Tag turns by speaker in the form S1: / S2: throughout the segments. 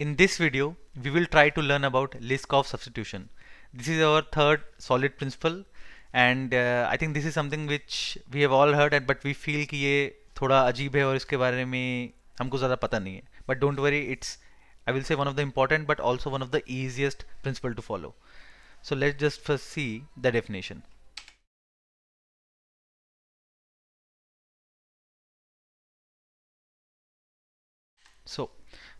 S1: In this video, we will try to learn about Liskov substitution. This is our third solid principle, and I think this is something which we have all heard, but we feel कि ये थोड़ा अजीब है और इसके बारे में हमको ज़्यादा पता नहीं है. But don't worry, it's I will say one of the important but also one of the easiest principle to follow. So let's just first see the definition. So,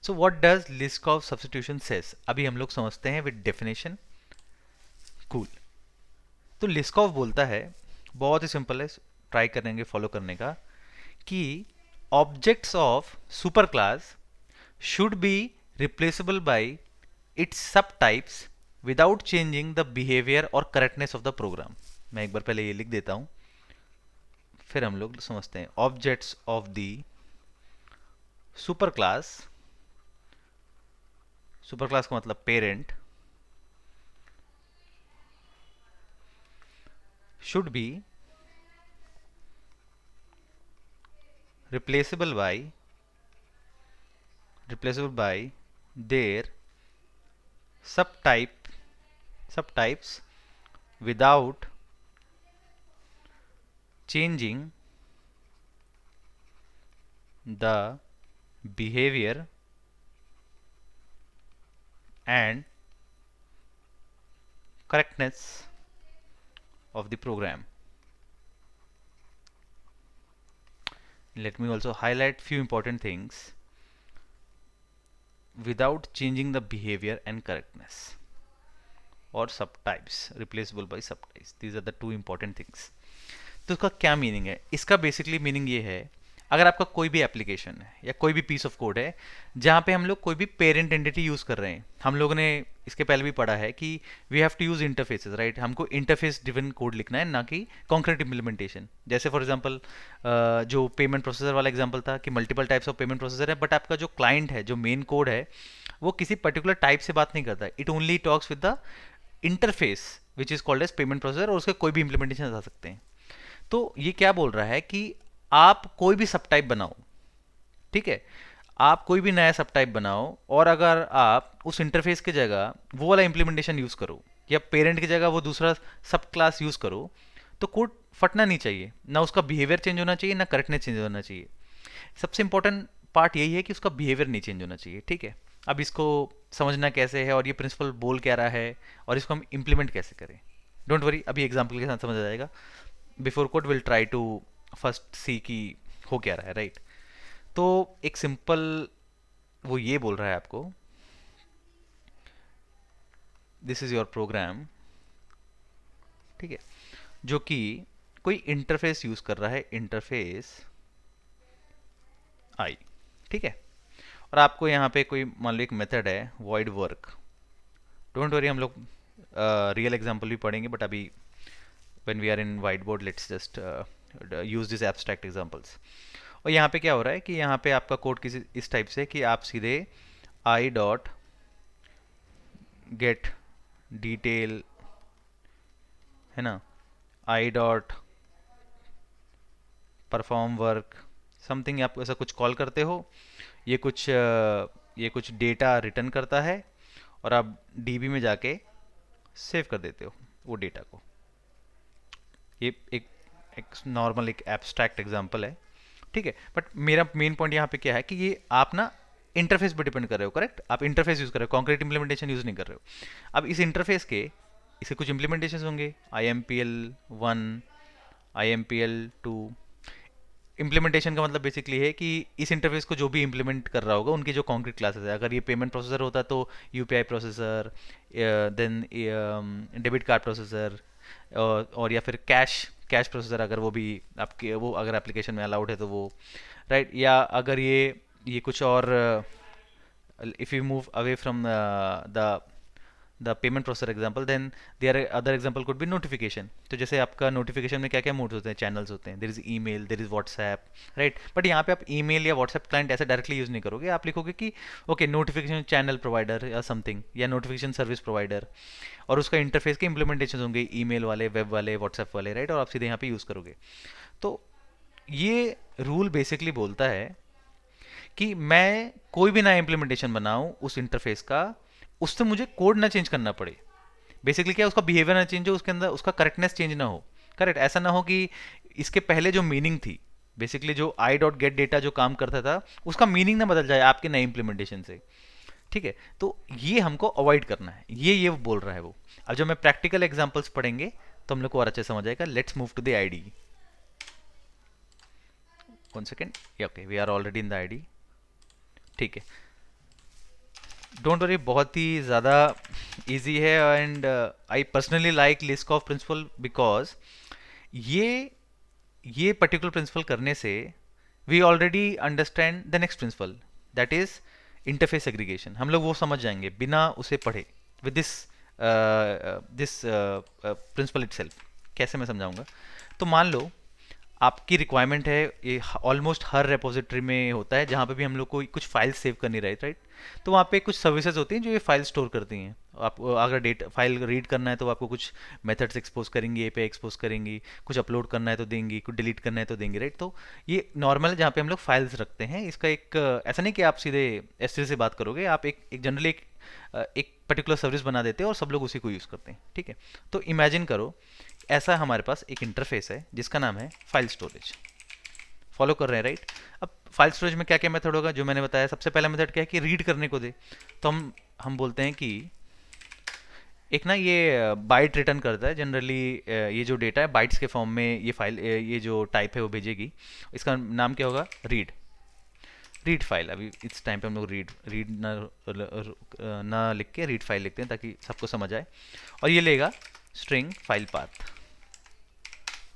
S1: so what does Liskov substitution says? अभी हम लोग समझते हैं with definition. Cool. तो लिस्कॉव बोलता है, बहुत ही सिंपल है, ट्राई करेंगे फॉलो करने का, कि objects of super class should be replaceable by its sub types without changing the behaviour और करेक्टनेस ऑफ द प्रोग्राम. मैं एक बार पहले ये लिख देता हूं, फिर हम लोग समझते हैं. Objects of the super class, super class का मतलब parent, should be replaceable by their subtypes without changing the behavior and correctness of the program. Let me also highlight few important things. Without changing the behavior and correctness, or subtypes, replaceable by subtypes. These are the two important things. तो इसका क्या meaning है? इसका basically meaning ये है, अगर आपका कोई भी एप्लीकेशन है या कोई भी पीस ऑफ कोड है जहाँ पे हम लोग कोई भी पेरेंट एंटिटी यूज़ कर रहे हैं, हम लोगों ने इसके पहले भी पढ़ा है कि we have to use interfaces, right. हमको इंटरफेस ड्रिवन कोड लिखना है, ना कि कॉन्क्रीट इम्प्लीमेंटेशन. जैसे फॉर एग्जांपल जो पेमेंट प्रोसेसर वाला एग्जांपल था कि multiple types of payment processor है, बट आपका जो क्लाइंट है, जो मेन कोड है, वो किसी पर्टिकुलर टाइप से बात नहीं करता. It only talks with the interface which is called as payment processor, और उसके कोई भी इंप्लीमेंटेशन आ सकते हैं. तो ये क्या बोल रहा है कि आप कोई भी सब टाइप बनाओ, ठीक है, आप कोई भी नया सब टाइप बनाओ, और अगर आप उस इंटरफेस की जगह वो वाला इंप्लीमेंटेशन यूज करो या पेरेंट की जगह वो दूसरा सब क्लास यूज करो, तो कोड फटना नहीं चाहिए, ना उसका बिहेवियर चेंज होना चाहिए, ना करेक्टनेस चेंज होना चाहिए. सबसे इंपॉर्टेंट पार्ट यही है कि उसका बिहेवियर नहीं चेंज होना चाहिए, ठीक है. अब इसको समझना कैसे है और ये प्रिंसिपल बोल क्या रहा है और इसको हम इम्प्लीमेंट कैसे करें, डोंट वरी, अभी एग्जाम्पल के साथ समझ आ जाएगा. Before code will try to first see की हो क्या रहा है, राइट. तो एक सिंपल वो ये बोल रहा है आपको, दिस इज योर प्रोग्राम, ठीक है, जो कि कोई इंटरफेस यूज कर रहा है, इंटरफेस आई, ठीक है. और आपको यहाँ पे कोई मान लो एक मेथड है वॉइड वर्क. डोंट वरी, हम लोग रियल एग्जांपल भी पढ़ेंगे, बट अभी when we are in whiteboard let's just use this abstract examples. और यहाँ पे क्या हो रहा है कि यहाँ पे आपका कोड किसी इस टाइप से कि आप सीधे आई डॉट गेट डिटेल, है ना, I dot perform work something, आप ऐसा कुछ कॉल करते हो, ये कुछ डेटा रिटर्न करता है, और आप डीबी में जाके सेव कर देते हो वो डेटा को. ये एक नॉर्मल एक एब्स्ट्रैक्ट एग्जांपल है, ठीक है. बट मेरा मेन पॉइंट यहाँ पे क्या है कि ये आप ना इंटरफेस पे डिपेंड कर रहे हो, करेक्ट. आप इंटरफेस यूज कर रहे हो, कॉन्क्रीट इंप्लीमेंटेशन यूज नहीं कर रहे हो. अब इस इंटरफेस के इसके कुछ इंप्लीमेंटेशन होंगे, IMPL1, IMPL2. इम्प्लीमेंटेशन का मतलब बेसिकली है कि इस इंटरफेस को जो भी इंप्लीमेंट कर रहा होगा उनकी जो कॉन्क्रीट क्लासेस है, अगर ये पेमेंट प्रोसेसर होता तो UPI processor, then debit card processor, और या फिर कैश कैश प्रोसेसर, अगर वो भी आपके वो अगर एप्लीकेशन में अलाउड है तो वो, राइट. या अगर ये कुछ और, if you move away from the payment processor example, then there other example could be notification. तो जैसे आपका नोटिफिकेशन में क्या क्या मोड्स होते हैं, चैनल्स होते हैं, there is email, there is WhatsApp, right. But यहाँ पे आप ईमेल या व्हाट्सएप क्लाइंट ऐसे डायरेक्टली यूज नहीं करोगे, आप लिखोगे कि ओके नोटिफिकेशन चैनल प्रोवाइडर या समथिंग, या नोटिफिकेशन सर्विस प्रोवाइडर, और उसका इंटरफेस के इंप्लीमेंटेशन होंगे ईमेल वाले, वेब वाले, व्हाट्सएप वाले, राइट. और आप सीधे यहाँ पे यूज़ करोगे. तो ये रूल बेसिकली बोलता है कि मैं कोई भी नया इम्प्लीमेंटेशन बनाऊं उस इंटरफेस का, उससे मुझे कोड ना चेंज करना पड़े। बेसिकली क्या है, उसका बिहेवियर ना चेंज हो, उसके अंदर उसका करेक्टनेस चेंज ना हो। करेक्ट, ऐसा ना हो कि इसके पहले जो मीनिंग थी, बेसिकली जो आई डॉट गेट डेटा जो काम करता था, उसका मीनिंग ना बदल जाए आपके नए इंप्लीमेंटेशन से। ठीक है, तो ये हमको अवॉइड करना है, ये बोल रहा है वो। अब जब मैं प्रैक्टिकल एग्जांपल्स पढ़ेंगे तो हम लोग को और अच्छे समझ आएगा। Let's move to the IDE. One second, okay we are already in the IDE. ठीक है, डोंट वरी, बहुत ही ज़्यादा इजी है। And I personally like list of principle because ये ये पर्टिकुलर प्रिंसिपल करने से we already understand the next principle, that is interface aggregation. हम लोग वो समझ जाएंगे बिना उसे पढ़े, with this this principle itself. कैसे मैं समझाऊंगा? तो मान लो आपकी रिक्वायरमेंट है, ये ऑलमोस्ट हर रेपोजिटरी में होता है, जहाँ पे भी हम लोग को कुछ फाइल सेव करनी रहे, राइट? तो वहाँ पे कुछ सर्विसेज होती हैं जो ये फाइल स्टोर करती हैं। आप अगर डेटा फाइल रीड करना है तो आपको कुछ मेथड्स एक्सपोज करेंगी, एपीआई एक्सपोज करेंगी, कुछ अपलोड करना है तो देंगी, कुछ डिलीट करना है तो देंगी, राइट? तो ये नॉर्मल है जहाँ पे हम लोग फाइल्स रखते हैं। इसका एक ऐसा नहीं कि आप सीधे S3 से बात करोगे, आप एक जनरली एक पर्टिकुलर सर्विस बना देते हैं और सब लोग उसी को यूज़ करते हैं। ठीक है, तो इमेजिन करो ऐसा हमारे पास एक इंटरफेस है जिसका नाम है फाइल स्टोरेज। फॉलो कर रहे हैं, राइट? अब फाइल स्टोरेज में क्या क्या मेथड होगा जो मैंने बताया। सबसे पहला मेथड क्या है कि रीड करने को दे। तो हम बोलते हैं कि एक ना ये बाइट रिटर्न करता है जनरली। ये जो डेटा है बाइट्स के फॉर्म में ये फाइल, ये जो टाइप है वो भेजेगी। इसका नाम क्या होगा? रीड। Read file. अभी इस टाइम पे हम लोग रीड ना लिख के रीड फाइल लिखते हैं ताकि सबको समझ आए। और ये लेगा स्ट्रिंग फाइल पाथ।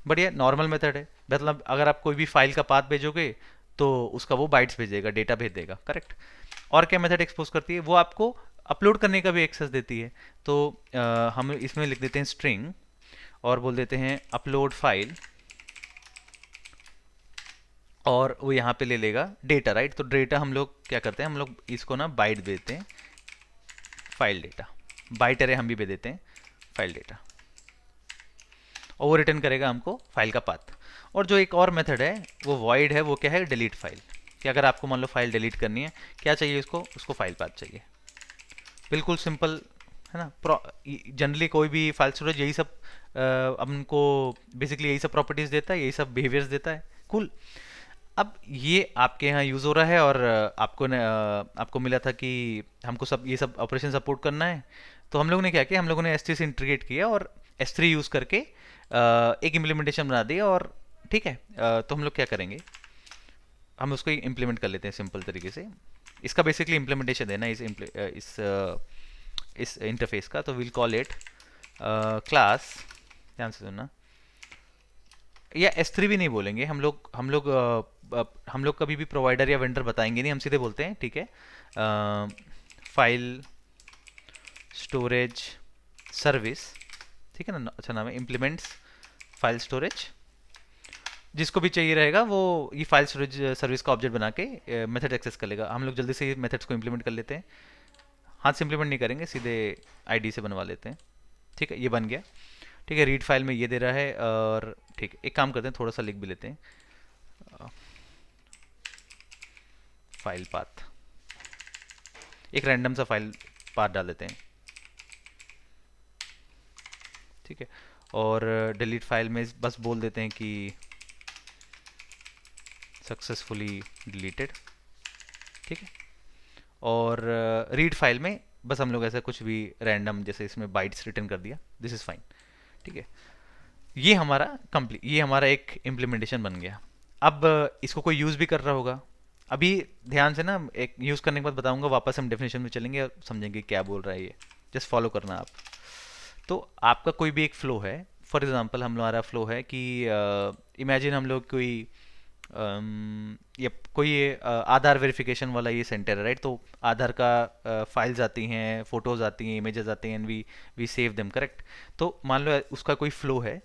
S1: बढ़िया, नॉर्मल मेथड है। मतलब अगर आप कोई भी फाइल का पाथ भेजोगे तो उसका वो बाइट्स भेजेगा, डेटा भेज देगा, करेक्ट? और क्या मेथड एक्सपोज करती है? वो आपको अपलोड करने का भी एक्सेस देती है। तो हम इसमें लिख देते हैं स्ट्रिंग और बोल देते हैं अपलोड फाइल, और वो यहाँ पे ले लेगा डेटा, राइट? तो डेटा हम लोग क्या करते हैं, हम लोग इसको ना बाइट देते हैं, फाइल डेटा। बाइट अरे हम भी दे देते हैं फाइल डेटा, और वो रिटर्न करेगा हमको फाइल का पाथ। और जो एक और मेथड है वो वॉइड है, वो क्या है? Delete file. कि अगर आपको मान लो फाइल डिलीट करनी है, क्या चाहिए उसको फाइल पाथ चाहिए। बिल्कुल सिंपल है ना? जनरली कोई भी फाइल स्टोरेज यही सब हमको बेसिकली यही सब प्रॉपर्टीज देता है, यही सब बिहेवियर्स देता है। कूल। अब ये आपके यहाँ यूज़ हो रहा है और आपको मिला था कि हमको सब ये सब ऑपरेशन सपोर्ट करना है। तो हम लोगों ने क्या किया, हम लोगों ने S3 से इंटीग्रेट किया और S3 यूज़ करके एक इम्प्लीमेंटेशन बना दिया। और ठीक है, तो हम लोग क्या करेंगे, हम उसको इम्प्लीमेंट कर लेते हैं सिंपल तरीके से। इसका बेसिकली इम्प्लीमेंटेशन देना है इस इंटरफेस का। तो विल कॉल इट क्लास, ध्यान से सुनना, या S3 भी नहीं बोलेंगे हम लोग कभी भी प्रोवाइडर या वेंडर बताएंगे नहीं, हम सीधे बोलते हैं ठीक है फाइल स्टोरेज सर्विस। ठीक है ना? अच्छा नाम है, इम्प्लीमेंट्स फाइल स्टोरेज। जिसको भी चाहिए रहेगा वो ये फाइल स्टोरेज सर्विस का ऑब्जेक्ट बना के मेथड एक्सेस कर लेगा। हम लोग जल्दी से ये मेथड्स को इम्प्लीमेंट कर लेते हैं। हाथ से इम्प्लीमेंट नहीं करेंगे, सीधे आईडी से बनवा लेते हैं। ठीक है, ये बन गया। ठीक है, रीड फाइल में ये दे रहा है। और ठीक है, एक काम करते हैं, थोड़ा सा लिख भी लेते हैं फाइल पाथ। एक रैंडम सा फाइल पाथ डाल देते हैं। ठीक है, और डिलीट फाइल में बस बोल देते हैं कि सक्सेसफुली डिलीटेड। ठीक है, और रीड फाइल में बस हम लोग ऐसा कुछ भी रैंडम, जैसे इसमें बाइट्स रिटर्न कर दिया, दिस इज़ फाइन। ठीक है, ये हमारा कंप्लीट, ये हमारा एक इम्प्लीमेंटेशन बन गया। अब इसको कोई यूज़ भी कर रहा होगा। अभी ध्यान से ना, एक यूज़ करने के बाद बताऊंगा, वापस हम डेफिनेशन में चलेंगे और समझेंगे क्या बोल रहा है ये। जस्ट फॉलो करना आप। तो आपका कोई भी एक फ्लो है, फॉर एग्जांपल हमारा फ्लो है कि इमेजिन हम लोग कोई ये कोई आधार वेरिफिकेशन वाला ये सेंटर है, राइट? तो आधार का फाइल्स आती हैं, फोटोज आती हैं, इमेजेस आती हैं, and we save them, correct? तो मान लो उसका कोई फ्लो है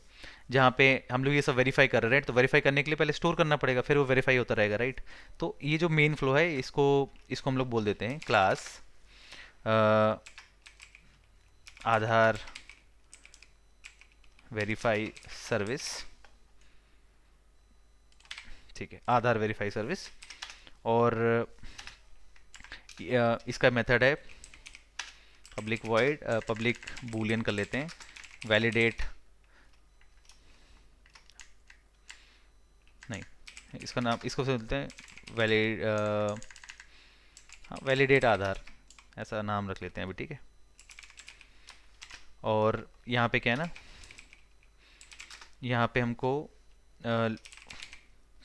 S1: जहाँ पे हम लोग ये सब वेरीफाई कर रहे हैं, राइट? तो वेरीफाई करने के लिए पहले स्टोर करना पड़ेगा, फिर वो वेरीफाई होता रहेगा, राइट? तो ये जो मेन फ्लो है, इसको इसको हम लोग बोल देते हैं क्लास आधार वेरीफाई सर्विस। ठीक है, आधार वेरीफाई सर्विस। और इसका मेथड है पब्लिक वॉइड, पब्लिक बूलियन कर लेते हैं, वैलिडेट, नहीं इसका नाम, इसको बोलते हैं वैलिड, हाँ वैलिडेट आधार, ऐसा नाम रख लेते हैं अभी, ठीक है। और यहाँ पे क्या है ना, यहाँ पे हमको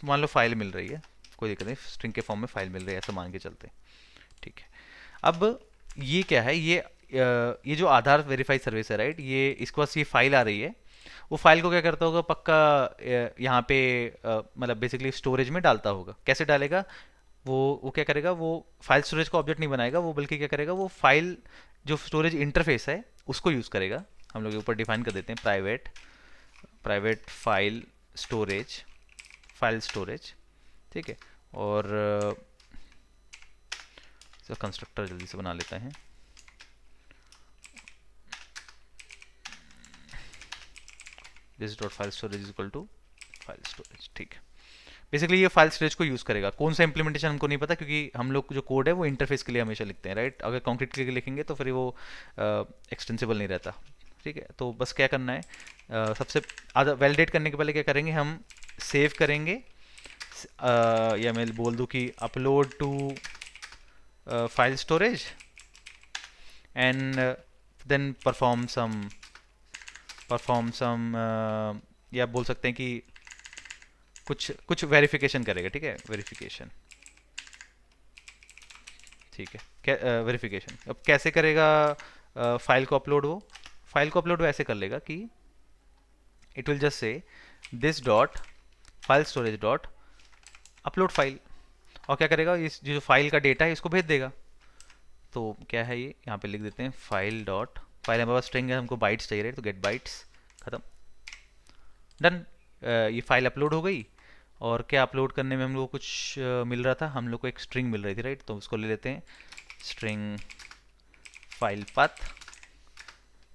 S1: मान लो फाइल मिल रही है, कोई दिक्कत नहीं, स्ट्रिंग के फॉर्म में फाइल मिल रही है ऐसा मान के चलते हैं, ठीक है। अब ये क्या है, ये जो आधार वेरीफाई सर्विस है राइट, ये इसके पास ये फाइल आ रही है, वो फाइल को क्या करता होगा पक्का, यहाँ पे मतलब बेसिकली स्टोरेज में डालता होगा। कैसे डालेगा, वो क्या करेगा, वो फाइल स्टोरेज का ऑब्जेक्ट नहीं बनाएगा वो, बल्कि क्या करेगा, वो फाइल जो स्टोरेज इंटरफेस है उसको यूज़ करेगा। हम लोग ऊपर डिफाइन कर देते हैं प्राइवेट, प्राइवेट फाइल स्टोरेज, ठीक है। और इसका कंस्ट्रक्टर जल्दी से बना लेते हैं, this dot file storage is equal to file storage, ठीक है। बेसिकली ये फाइल स्टोरेज को यूज़ करेगा। कौन सा इंप्लीमेंटेशन हमको नहीं पता, क्योंकि हम लोग जो कोड है वो इंटरफेस के लिए हमेशा लिखते हैं राइट। अगर कॉन्क्रीट के लिए लिखेंगे तो फिर वो एक्सटेंसिबल नहीं रहता, ठीक है। तो बस क्या करना है, सबसे वैलिडेट करने के पहले क्या करेंगे, हम सेव करेंगे, या मैं बोल दूँ कि upload to file storage and then perform some, या बोल सकते हैं कि कुछ वेरिफिकेशन करेगा, ठीक है, वेरिफिकेशन, ठीक है। वेरिफिकेशन अब कैसे करेगा, फाइल को अपलोड, वो ऐसे कर लेगा कि it will just say this dot file storage dot upload file, और क्या करेगा, इस जो फाइल का डेटा है इसको भेज देगा। तो क्या है ये, यहाँ पे लिख देते हैं फाइल हमारे पास स्ट्रिंग है, हमको बाइट्स चाहिए तो गेट बाइट्स, खत्म, डन। ये फाइल अपलोड हो गई। और क्या अपलोड करने में हम लोग को कुछ मिल रहा था, हम लोग को एक स्ट्रिंग मिल रही थी राइट, तो उसको ले लेते हैं स्ट्रिंग फाइल पाथ,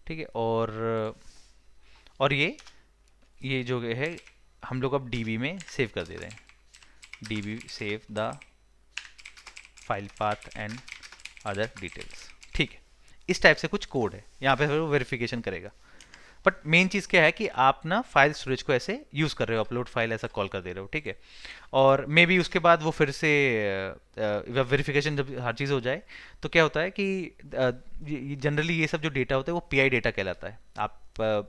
S1: ठीक है। और ये जो है हम लोग अब डीबी में सेव कर दे रहे हैं, dB save the file path and other details, ठीक है। इस टाइप से कुछ कोड है, यहाँ पे वो वेरिफिकेशन करेगा। बट मेन चीज़ क्या है कि आप ना फाइल स्टोरेज को ऐसे यूज़ कर रहे हो, अपलोड फाइल ऐसा कॉल कर दे रहे हो, ठीक है। और मे बी उसके बाद वो फिर से वेरिफिकेशन जब हर चीज़ हो जाए तो क्या होता है कि जनरली ये सब जो डेटा होता है वो पीआई डेटा कहलाता है। आप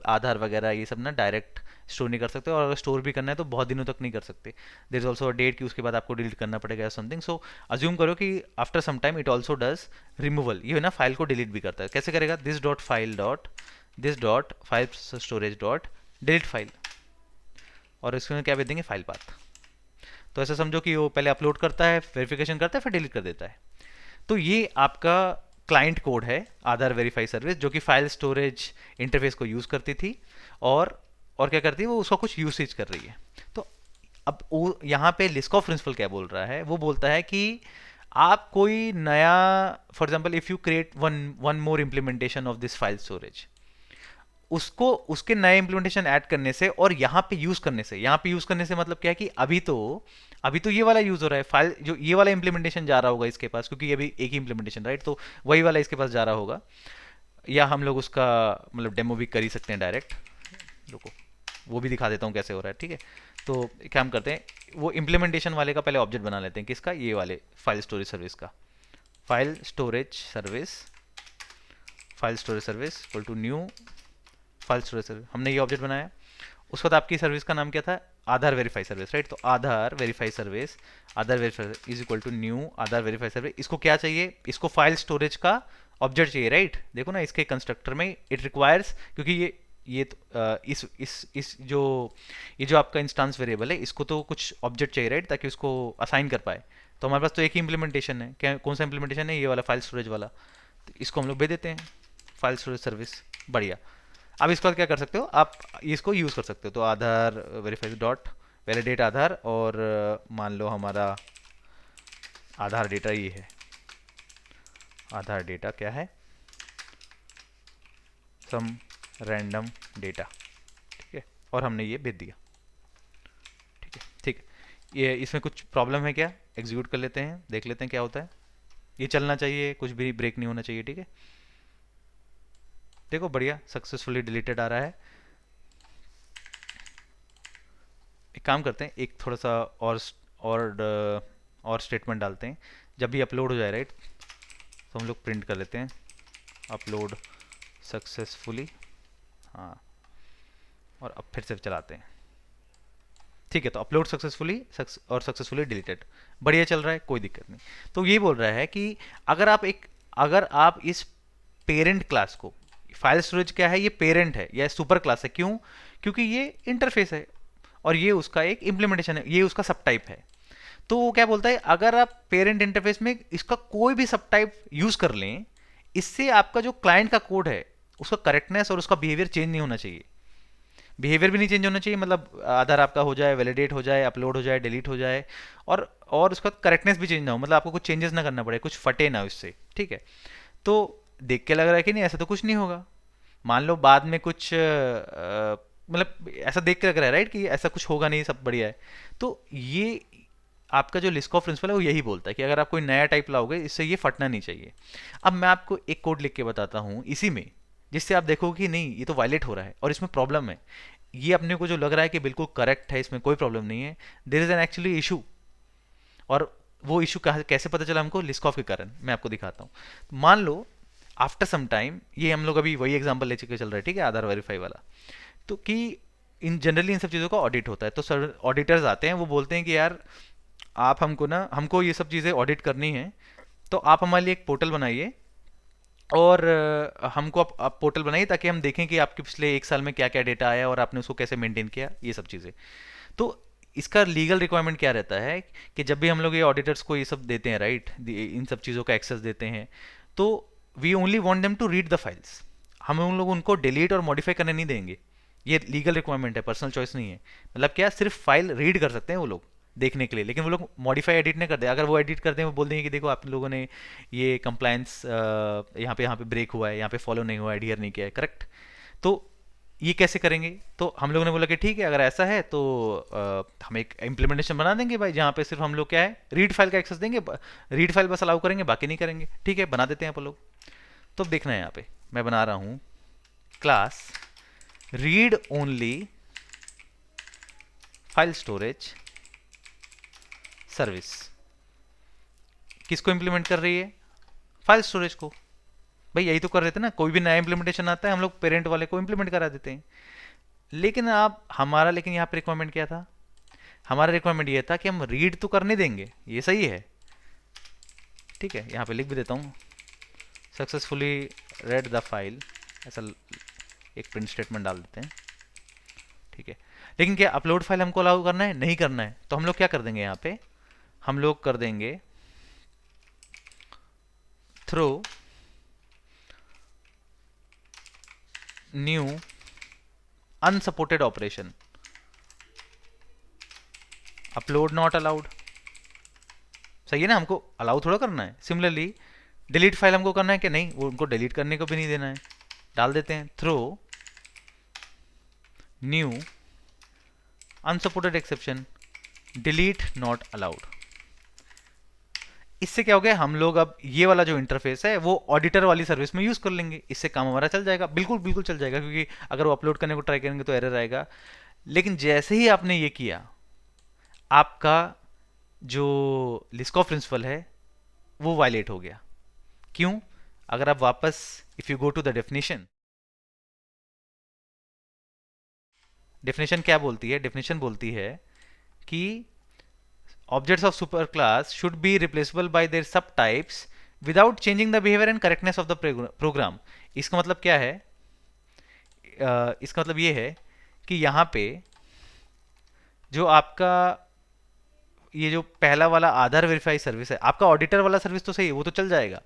S1: आधार वगैरह ये सब ना डायरेक्ट स्टोर नहीं कर सकते, और अगर स्टोर भी करना है तो बहुत दिनों तक नहीं कर सकते। There is also a date कि उसके बाद आपको डिलीट करना पड़ेगा समथिंग। सो अज्यूम करो कि after some time it also does removal, ये ना फाइल को डिलीट भी करता है। कैसे करेगा, this dot file storage dot delete file, और इसमें क्या भेज देंगे, फाइल पाथ। तो ऐसा समझो कि वो पहले अपलोड करता है, वेरिफिकेशन करता है, फिर डिलीट कर देता है। तो ये आपका क्लाइंट कोड है आधार वेरीफाई सर्विस, जो कि फाइल स्टोरेज इंटरफेस को यूज करती थी, और क्या करती है, वो उसका कुछ यूसेज कर रही है। तो अब वो यहाँ पे लिस्कॉफ प्रिंसिपल क्या बोल रहा है, वो बोलता है कि आप कोई नया, for example if you create one more implementation of this file storage, उसको उसके नए इंप्लीमेंटेशन ऐड करने से और यहाँ पे यूज करने से, मतलब क्या है कि अभी तो ये वाला यूज हो रहा है, फाइल जो ये वाला इंप्लीमेंटेशन जा रहा होगा इसके पास, क्योंकि ये अभी एक ही इंप्लीमेंटेशन राइट, तो वही वाला इसके पास जा रहा होगा। या हम लोग उसका मतलब डेमो भी कर ही सकते हैं डायरेक्ट, रुको वो भी दिखा देता हूँ कैसे हो रहा है, ठीक है। तो क्या हम करते हैं, वो इम्प्लीमेंटेशन वाले का पहले ऑब्जेक्ट बना लेते हैं, किसका, ये वाले फाइल स्टोरेज सर्विस का, file storage service equal to new file storage service, हमने ये ऑब्जेक्ट बनाया। उसके बाद आपकी सर्विस का नाम क्या था, आधार वेरीफाई सर्विस राइट। तो Aadhaar verify service is equal to new Aadhaar verify service. इसको क्या चाहिए, इसको फाइल स्टोरेज का ऑब्जेक्ट चाहिए राइट। देखो ना इसके कंस्ट्रक्टर में इट रिक्वायर्स, क्योंकि ये इस जो आपका इंस्टांस वेरिएबल है, इसको तो कुछ ऑब्जेक्ट चाहिए राइट, ताकि उसको असाइन कर पाए। तो हमारे पास तो एक ही इंप्लीमेंटेशन है, क्या कौन सा इंप्लीमेंटेशन है, ये वाला फाइल स्टोरेज वाला। तो इसको हम लोग भेज देते हैं फाइल स्टोरेज सर्विस, बढ़िया। अब इसके बाद क्या कर सकते हो, आप इसको यूज़ कर सकते हो। तो आधार वेरीफाई डॉट वैलिडेट आधार, और मान लो हमारा आधार डेटा ये है, आधार डेटा क्या है, सम रैंडम डेटा, ठीक है। और हमने ये भेज दिया, ठीक है। ये इसमें कुछ प्रॉब्लम है क्या, एग्जीक्यूट कर लेते हैं, देख लेते हैं क्या होता है। ये चलना चाहिए, कुछ भी ब्रेक नहीं होना चाहिए, ठीक है। देखो बढ़िया, सक्सेसफुली डिलीटेड आ रहा है। एक काम करते हैं, एक थोड़ा सा और स्टेटमेंट डालते हैं। जब भी अपलोड हो जाए राइट, तो हम लोग प्रिंट कर लेते हैं अपलोड सक्सेसफुली, हाँ, और अब फिर से चलाते हैं। ठीक है, तो अपलोड सक्सेसफुली और सक्सेसफुली डिलीटेड, बढ़िया चल रहा है, कोई दिक्कत नहीं। तो ये बोल रहा है कि अगर आप इस पेरेंट क्लास को, फाइल स्टोरेज क्या है, ये पेरेंट है या सुपर क्लास है, क्यों? क्योंकि ये इंटरफेस है और ये उसका एक इम्प्लीमेंटेशन है, ये उसका सब टाइप है। तो वो क्या बोलता है, अगर आप पेरेंट इंटरफेस में इसका कोई भी सब टाइप यूज कर लें, इससे आपका जो क्लाइंट का कोड है उसका करेक्टनेस और उसका बिहेवियर चेंज नहीं होना चाहिए। बिहेवियर भी नहीं चेंज होना चाहिए, मतलब आधार आपका हो जाए, वैलिडेट हो जाए, अपलोड हो जाए, डिलीट हो जाए, और उसका करेक्टनेस भी चेंज ना हो, मतलब आपको कुछ चेंजेस ना करना पड़े, कुछ फटे ना उससे, ठीक है। तो देख के लग रहा है कि नहीं, ऐसा तो कुछ नहीं होगा। मान लो बाद में कुछ मतलब ऐसा देख के लग रहा है राइट कि ऐसा कुछ होगा नहीं, सब बढ़िया है। तो ये आपका जो लिस्कॉफ प्रिंसिपल है वो यही बोलता है कि अगर आप कोई नया टाइप लाओगे, इससे ये फटना नहीं चाहिए। अब मैं आपको एक कोड लिख के बताता हूँ इसी में, जिससे आप देखोगे कि नहीं ये तो वायलेट हो रहा है और इसमें प्रॉब्लम है। ये अपने को जो लग रहा है कि बिल्कुल करेक्ट है, इसमें कोई प्रॉब्लम नहीं है, there is an actually issue. और वो इशू कैसे पता चला हमको, लिस्कॉफ के कारण, मैं आपको दिखाता हूँ। मान लो आफ्टर सम टाइम, ये हम लोग अभी वही एग्जांपल ले चुके चल रहे हैं, ठीक है, आधार वेरीफाई वाला। तो कि इन जनरली इन सब चीज़ों का ऑडिट होता है, तो सर ऑडिटर्स आते हैं, वो बोलते हैं कि यार आप हमको ये सब चीज़ें ऑडिट करनी है, तो आप हमारे लिए एक पोर्टल बनाइए, और हमको आप पोर्टल बनाइए ताकि हम देखें कि आपके पिछले 1 साल में क्या क्या डेटा आया और आपने उसको कैसे मेंटेन किया, ये सब चीज़ें। तो इसका लीगल रिक्वायरमेंट क्या रहता है कि जब भी हम लोग ये ऑडिटर्स को ये सब देते हैं राइट, इन सब चीज़ों का एक्सेस देते हैं, तो we only want them to read the files. हम उन लोग उनको डिलीट और मॉडिफाई करने नहीं देंगे। ये लीगल रिक्वायरमेंट है, पर्सनल चॉइस नहीं है। मतलब क्या, सिर्फ फाइल रीड कर सकते हैं वो लोग देखने के लिए, लेकिन वो लोग मॉडिफाई एडिट नहीं करते। अगर वो एडिट करते हैं, वो बोल देंगे कि देखो आप लोगों ने ये कंप्लायंस यहाँ पे ब्रेक हुआ है, यहाँ पे फॉलो नहीं हुआ है, एडहियर नहीं किया है, करेक्ट। तो ये कैसे करेंगे? तो हम लोगों ने बोला कि ठीक है, अगर ऐसा है तो हम एक इम्प्लीमेंटेशन बना देंगे भाई, जहाँ पे सिर्फ हम लोग क्या है, रीड फाइल का एक्सेस देंगे, रीड फाइल बस अलाउ करेंगे, बाकी नहीं करेंगे। ठीक है, बना देते हैं आप लोग। तो अब देखना है, यहाँ पे मैं बना रहा हूँ class read only file storage service. किसको इंप्लीमेंट कर रही है? फाइल स्टोरेज को। भाई यही तो कर रहे थे ना, कोई भी नया इंप्लीमेंटेशन आता है हम लोग पेरेंट वाले को इंप्लीमेंट करा देते हैं। लेकिन यहाँ पे रिक्वायरमेंट क्या था? हमारा रिक्वायरमेंट ये था कि हम रीड तो करने देंगे, ये सही है, ठीक है, यहाँ पे लिख भी देता हूँ, सक्सेसफुली रेड द फाइल, ऐसा एक प्रिंट स्टेटमेंट डाल देते हैं, ठीक है। लेकिन क्या अपलोड फाइल हमको अलाउ करना है? नहीं करना है। तो हम लोग क्या कर देंगे, यहाँ पे हम लोग कर देंगे throw new unsupported operation, upload not allowed. सही है ना, हमको अलाउ थोड़ा करना है। सिमिलरली डिलीट फाइल हमको करना है कि नहीं, वो उनको डिलीट करने को भी नहीं देना है। डाल देते हैं throw new unsupported exception, delete not allowed. इससे क्या हो गया, हम लोग अब ये वाला जो इंटरफेस है वो ऑडिटर वाली सर्विस में यूज कर लेंगे, इससे काम हमारा चल जाएगा, बिल्कुल बिल्कुल चल जाएगा, क्योंकि अगर वो अपलोड करने को ट्राई करेंगे तो एरर आएगा। लेकिन जैसे ही आपने ये किया, आपका जो लिस्कॉफ प्रिंसिपल है वो वायलेट हो गया। क्यों? अगर आप वापस if you go to the definition, definition क्या बोलती है? डेफिनेशन बोलती है कि objects of superclass should be replaceable by their subtypes without changing the behavior and correctness of the program। इसका मतलब क्या है? इसका मतलब ये है कि यहाँ पे जो आपका ये जो पहला वाला आधार वेरीफाई सर्विस है, आपका ऑडिटर वाला सर्विस तो सही है, वो तो चल जाएगा,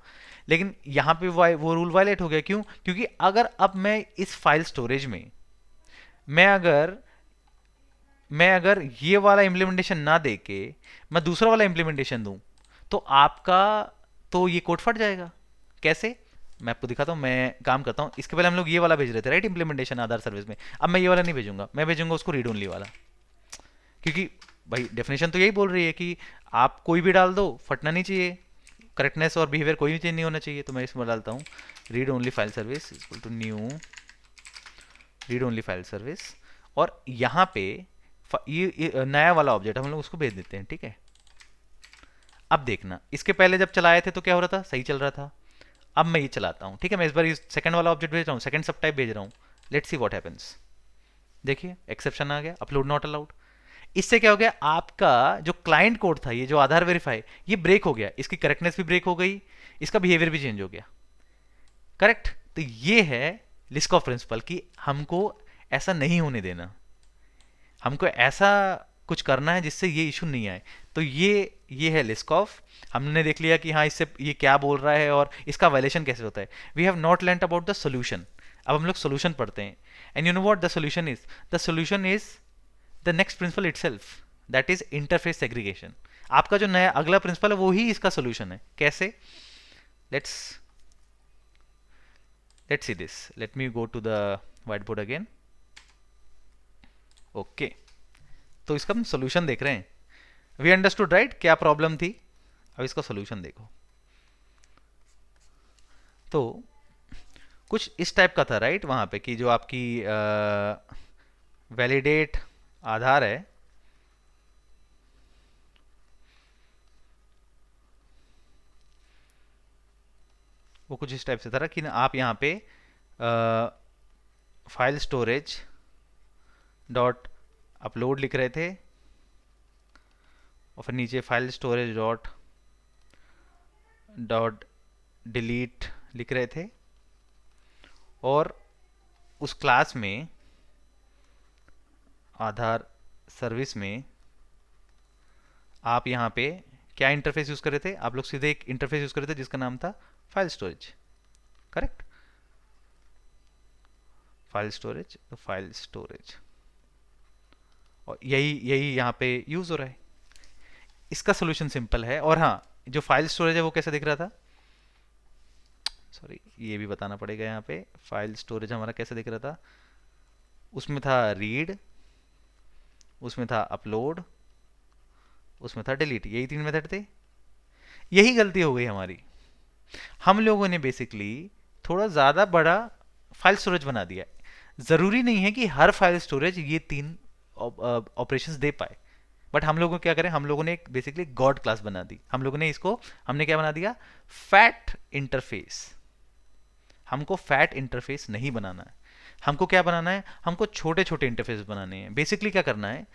S1: लेकिन यहाँ पे वो रूल वायलेट हो गया। क्यों? क्योंकि अगर अब मैं इस फाइल स्टोरेज में मैं अगर ये वाला इम्प्लीमेंटेशन ना दे के मैं दूसरा वाला इम्प्लीमेंटेशन दूं, तो आपका तो ये कोड फट जाएगा। कैसे? मैं आपको दिखाता हूँ, मैं काम करता हूँ। इसके पहले हम लोग ये वाला भेज रहे थे राइट, इम्प्लीमेंटेशन आधार सर्विस में। अब मैं ये वाला नहीं भेजूंगा, मैं भेजूंगा उसको रीड ओनली वाला, क्योंकि भाई डेफिनेशन तो यही बोल रही है कि आप कोई भी डाल दो, फटना नहीं चाहिए। करेक्टनेस और बिहेवियर कोई भी चेंज नहीं होना चाहिए, तो मैं इसमें डालता हूँ read only file service equal to new read only file service, और यहाँ पे ये नया वाला ऑब्जेक्ट हम लोग उसको भेज देते हैं, ठीक है। अब देखना, इसके पहले जब चलाए थे तो क्या हो रहा था, सही चल रहा था। अब मैं ये चलाता हूँ, ठीक है, मैं इस बार इस सेकंड वाला ऑब्जेक्ट भेज रहा हूँ, सेकंड सब टाइप भेज रहा हूँ, लेट्स सी व्हाट हैपेंस। देखिए एक्सेप्शन आ गया, अपलोड नॉट अलाउड। इससे क्या हो गया, आपका जो क्लाइंट कोड था, ये जो आधार वेरीफाई, ये ब्रेक हो गया, इसकी करेक्टनेस भी ब्रेक हो गई, इसका बिहेवियर भी चेंज हो गया, करेक्ट। तो ये है लिस्कॉफ प्रिंसिपल कि हमको ऐसा नहीं होने देना, हमको ऐसा कुछ करना है जिससे ये इशू नहीं आए। तो ये है लिस्कॉफ। हमने देख लिया कि हाँ इससे ये क्या बोल रहा है और इसका वायलेशन कैसे होता है। We have not learned about the solution. अब हम लोग सोल्यूशन पढ़ते हैं, and you know what the solution is, the solution is the next principle itself, that is interface segregation. आपका जो नया अगला प्रिंसिपल है वो ही इसका सोल्यूशन है। कैसे, let's see this, let me go to the white board again. Okay, तो इसका हम सोल्यूशन देख रहे हैं। वी अंडरस्टूड राइट क्या प्रॉब्लम थी, अब इसका सोल्यूशन देखो। तो कुछ इस टाइप का था राइट वहां पे, कि जो आपकी वैलिडेट आधार है, वो कुछ इस टाइप से था कि ना आप यहाँ पे फाइल स्टोरेज डॉट अपलोड लिख रहे थे, और फिर नीचे file storage dot dot delete लिख रहे थे, और उस क्लास में आधार सर्विस में आप यहाँ पे क्या इंटरफेस यूज कर रहे थे, आप लोग सीधे एक इंटरफेस यूज कर रहे थे जिसका नाम था file storage, correct. File storage, तो फाइल स्टोरेज, और यही यहाँ पे यूज हो रहा है। इसका सोल्यूशन सिंपल है। और हाँ, जो फाइल स्टोरेज है वो कैसा दिख रहा था, सॉरी ये भी बताना पड़ेगा यहाँ पे, फाइल स्टोरेज हमारा कैसा दिख रहा था, उसमें था रीड, उसमें था अपलोड, उसमें था डिलीट, यही 3 मेथड थे। यही गलती हो गई हमारी, हम लोगों ने बेसिकली थोड़ा ज़्यादा बड़ा फाइल स्टोरेज बना दिया। ज़रूरी नहीं है कि हर फाइल स्टोरेज ये 3 ऑपरेशंस दे पाए, बट हम लोगों को क्या करें, हम लोगों ने एक बेसिकली गॉड क्लास बना दी। हम लोगों ने इसको, हमने क्या बना दिया, फैट इंटरफेस। हमको फैट इंटरफेस नहीं बनाना है, हमको क्या बनाना है, हमको छोटे छोटे इंटरफेस बनाने हैं। बेसिकली क्या करना है,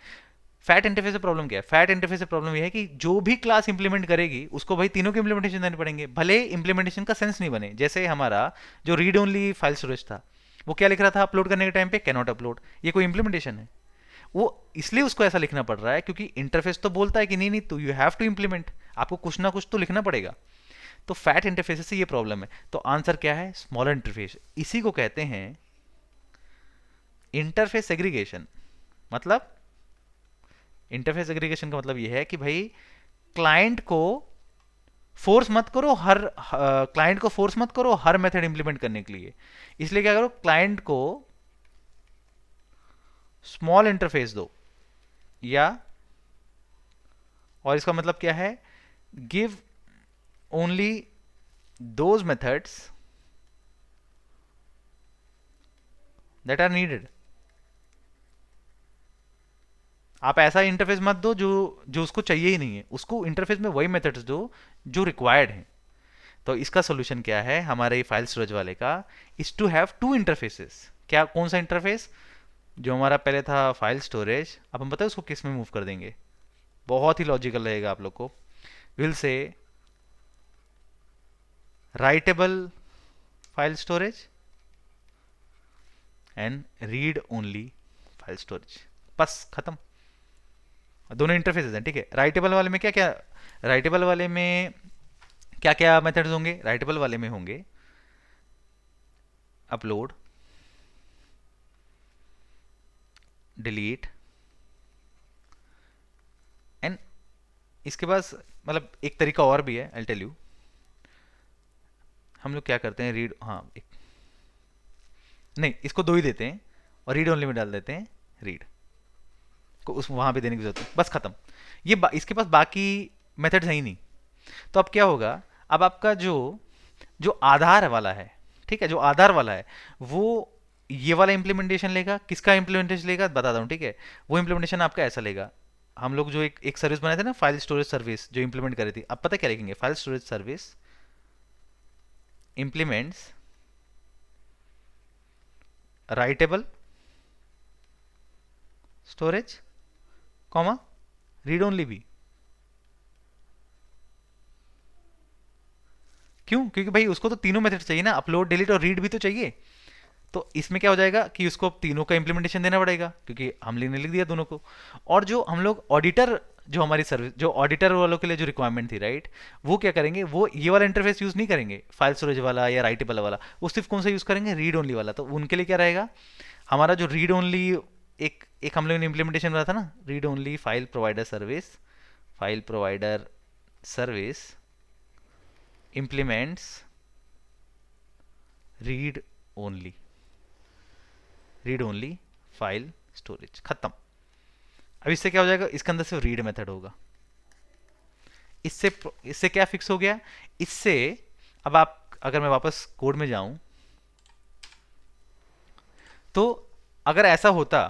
S1: फैट इंटरफेस से प्रॉब्लम क्या है, फैट इंटरफेस से प्रॉब्लम यह है कि जो भी क्लास इंप्लीमेंट करेगी उसको भाई तीनों के इंप्लीमेंटेशन देने पड़ेंगे, भले इंप्लीमेंटेशन का सेंस नहीं बने। जैसे हमारा जो रीड ओनली फाइल स्टोरेज था, वो क्या लिख रहा था अपलोड करने के टाइम पे, कैन नॉट अपलोड। ये कोई इंप्लीमेंटेशन है? वो इसलिए उसको ऐसा लिखना पड़ रहा है क्योंकि इंटरफेस तो बोलता है कि नहीं नहीं, तो यू हैव टू इंप्लीमेंट, आपको कुछ ना कुछ तो लिखना पड़ेगा। तो फैट इंटरफेस से ये प्रॉब्लम है। तो आंसर क्या है, स्मॉलर इंटरफेस। इसी को कहते हैं इंटरफेस सेग्रीगेशन। मतलब इंटरफेस एग्रीगेशन का मतलब यह है कि भाई क्लाइंट को फोर्स मत करो, क्लाइंट को फोर्स मत करो हर मेथड इंप्लीमेंट करने के लिए। इसलिए क्या करो, क्लाइंट को स्मॉल इंटरफेस दो, या और इसका मतलब क्या है, give only those methods that are needed. आप ऐसा इंटरफेस मत दो जो उसको चाहिए ही नहीं है, उसको इंटरफेस में वही मेथड्स दो जो रिक्वायर्ड हैं। तो इसका सोल्यूशन क्या है हमारे ये फाइल स्टोरेज वाले का, इज टू हैव 2 इंटरफेसेस। क्या, कौन सा इंटरफेस, जो हमारा पहले था फाइल स्टोरेज, अब हम बताए उसको किस में मूव कर देंगे। बहुत ही लॉजिकल रहेगा आप लोग को। Will say writable file storage and read only file storage, बस खत्म। दोनों इंटरफेसेस हैं, ठीक है। राइटेबल वाले में क्या क्या, राइटेबल वाले में क्या क्या मेथड्स होंगे, राइटेबल वाले में होंगे अपलोड, डिलीट एंड इसके पास मतलब एक तरीका और भी है, आई टेल यू। हम लोग क्या करते हैं, रीड, हाँ एक, नहीं इसको 2 ही देते हैं और रीड ओनली में डाल देते हैं रीड को, उस वहां पे देने की जरूरत है, बस खत्म। इसके पास बाकी मेथड्स है ही नहीं। तो अब क्या होगा, अब आपका जो जो आधार वाला है, ठीक है, जो आधार वाला है वो ये वाला इम्प्लीमेंटेशन लेगा। किसका इम्प्लीमेंटेशन लेगा बताता हूँ, ठीक है। वो इम्प्लीमेंटेशन आपका ऐसा लेगा, हम लोग जो एक सर्विस बनाए थे ना, फाइल स्टोरेज सर्विस जो इंप्लीमेंट करी थी, अब पता क्या लिखेंगे, file storage service implements writable storage comma read only भी। क्यों? क्योंकि भाई उसको तो तीनों मेथड चाहिए ना, अपलोड, डिलीट और रीड भी तो चाहिए। तो इसमें क्या हो जाएगा कि उसको अब तीनों का इंप्लीमेंटेशन देना पड़ेगा, क्योंकि हमने लिख दिया दोनों को। और जो हम लोग ऑडिटर, जो हमारी सर्विस, जो ऑडिटर वालों के लिए जो रिक्वायरमेंट थी, राइट, वो क्या करेंगे, वो ये वाला इंटरफेस यूज नहीं करेंगे, फाइल स्टोरेज वाला या राइटेबल वाला, वो सिर्फ कौन सा यूज करेंगे, रीड ओनली वाला। तो उनके लिए क्या रहेगा, हमारा जो रीड ओनली, एक एक हम लोगों ने इंप्लीमेंटेशन रहा था ना, read only file provider service, file provider service implements read only, read only file storage, खत्म। अब इससे क्या हो जाएगा, इसके अंदर सिर्फ रीड मेथड होगा। इससे इससे क्या फिक्स हो गया, इससे अब आप, अगर मैं वापस कोड में जाऊं, तो अगर ऐसा होता,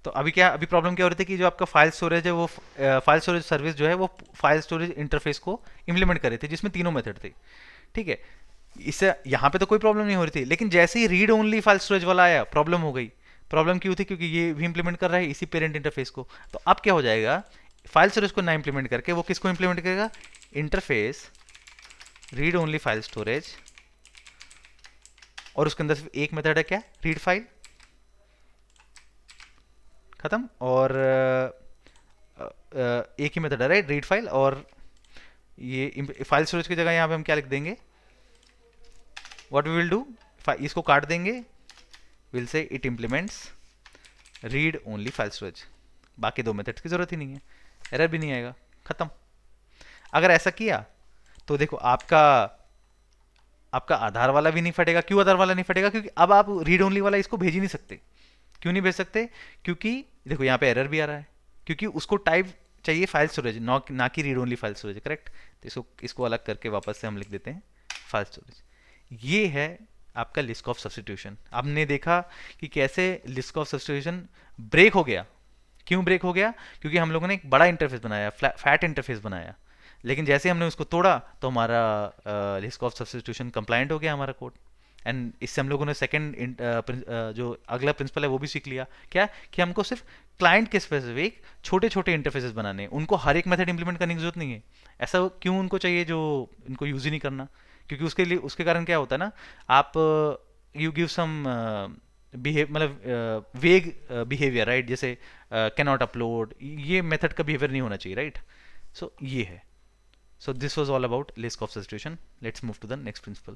S1: तो अभी क्या, अभी प्रॉब्लम क्या हो रही थी कि जो आपका फाइल स्टोरेज है वो फाइल स्टोरेज सर्विस जो है वो फाइल स्टोरेज इंटरफेस को इम्प्लीमेंट कर रहे थे, जिसमें तीनों मेथड थे, ठीक है। इससे यहाँ पे तो कोई प्रॉब्लम नहीं हो रही थी, लेकिन जैसे ही रीड ओनली फाइल स्टोरेज वाला आया, प्रॉब्लम हो गई। प्रॉब्लम क्यों थी, क्योंकि ये भी इंप्लीमेंट कर रहा है इसी पेरेंट इंटरफेस को। तो अब क्या हो जाएगा, फाइल स्टोरेज को ना इंप्लीमेंट करके वो किसको इंप्लीमेंट करेगा, interface read only file storage, और उसके अंदर सिर्फ एक मेथड है, क्या, रीड फाइल, खत्म। और एक ही मेथड है, राइट, रीड फाइल। और ये फाइल स्टोरेज की जगह यहाँ पे हम क्या लिख देंगे, व्हाट वी विल डू, इसको काट देंगे, will say it implements read only file storage. बाकी दो मेथड्स की जरूरत ही नहीं है, एरर भी नहीं आएगा, खत्म। अगर ऐसा किया तो देखो आपका आपका आधार वाला भी नहीं फटेगा। क्यों आधार वाला नहीं फटेगा, क्योंकि अब आप रीड ओनली वाला इसको भेज ही नहीं सकते। क्यों नहीं भेज सकते, क्योंकि देखो यहाँ पे एरर भी आ रहा है, क्योंकि उसको टाइप चाहिए फाइल स्टोरेज, ना कि read only file storage, correct. तो इसको इसको अलग करके वापस से हम लिख देते हैं फाइल स्टोरेज। ये है आपका लिस्ट ऑफ सब्सटीट्यूशन। आपने देखा कि कैसे लिस्ट ऑफ सब्सटीट्यूशन ब्रेक हो गया। क्यों ब्रेक हो गया, क्योंकि हम लोगों ने एक बड़ा इंटरफेस बनाया, फैट इंटरफेस बनाया, लेकिन जैसे हमने उसको तोड़ा तो हमारा रिस्क ऑफ सब्सटीट्यूशन कंप्लाइंट हो गया हमारा कोड। एंड इससे हम लोगों ने सेकंड जो अगला प्रिंसिपल है वो भी सीख लिया, क्या, कि हमको सिर्फ क्लाइंट के स्पेसिफिक छोटे छोटे इंटरफेसेस बनाने हैं, उनको हर एक मेथड इंप्लीमेंट करने की जरूरत नहीं है। ऐसा क्यों उनको चाहिए जो इनको यूज ही नहीं करना, क्योंकि उसके लिए, उसके कारण क्या होता है ना, आप यू गिव सम मतलब वेग बिहेवियर, राइट, जैसे कैन नॉट अपलोड, ये मेथड का बिहेवियर नहीं होना चाहिए, राइट। सो ये है। So this was all about list of substitution. Let's move to the next principle.